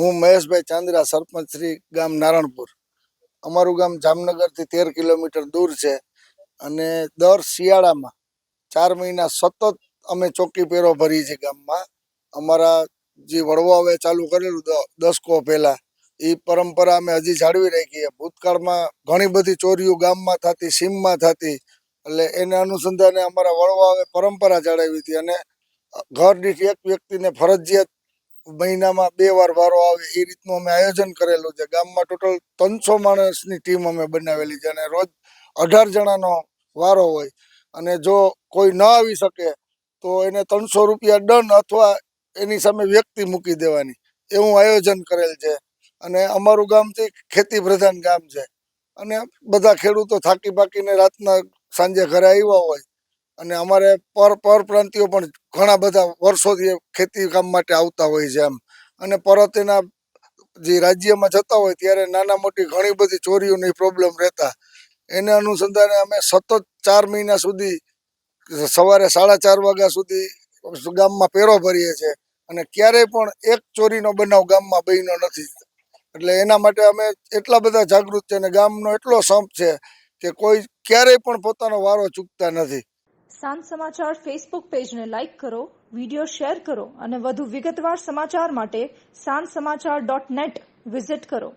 હું મહેશભાઈ ચાંદરા, સરપંચ શ્રી ગામ નારણપુર. અમારું ગામ જામનગરથી 13 કિલોમીટર દૂર છે અને દર શિયાળામાં 4 મહિના સતત અમે ચોકી પેરો ભરીએ છીએ ગામમાં. અમારા જે વડવાઓએ ચાલુ કરેલું 10 પહેલા એ પરંપરા અમે હજી જાળવી રાખીએ. ભૂતકાળમાં ઘણી બધી ચોરીઓ ગામમાં થતી, સીમમાં થતી, એટલે એને અનુસંધાને અમારા વડવાઓએ પરંપરા જાળવી હતી અને ઘર દીઠ એક વ્યક્તિને ફરજિયાત મહિનામાં 2 વાર વારો આવે એ રીતનું અમે આયોજન કરેલું છે. ગામમાં ટોટલ 300 માણસની ટીમ અમે બનાવેલી છે અને રોજ 18 જણાનો વારો હોય અને જો કોઈ ન આવી શકે તો એને 300 રૂપિયા દંડ અથવા એની સામે વ્યક્તિ મૂકી દેવાની, એવું આયોજન કરેલ છે. અને અમારું ગામ ખેતી પ્રધાન ગામ છે અને બધા ખેડૂતો થાકી પાકીને રાતના સાંજે ઘરે આવ્યા હોય અને અમારે પરપ્રાંતિયો પણ ઘણા બધા વર્ષોથી ખેતી કામ માટે આવતા હોય છે એમ. અને પરત એના જે રાજ્યમાં જતા હોય ત્યારે નાના મોટી ઘણી બધી ચોરીઓની પ્રોબ્લેમ રહેતા, એને અનુસંધાને અમે સતત 4 મહિના સુધી સવારે 4:30 વાગ્યા સુધી ગામમાં પેરો ભરીએ છીએ અને ક્યારેય પણ એક ચોરીનો બનાવ ગામમાં બન્યો નથી. એટલે એના માટે અમે એટલા બધા જાગૃત છે અને ગામનો એટલો સંપ છે કે કોઈ ક્યારેય પણ પોતાનો વારો ચૂકતા નથી. સાંજ સમાચાર ફેસબુક પેજને લાઇક કરો, વિડીયો શેર કરો અને વધુ વિગતવાર સમાચાર માટે sanssamachar.net વિઝિટ કરો.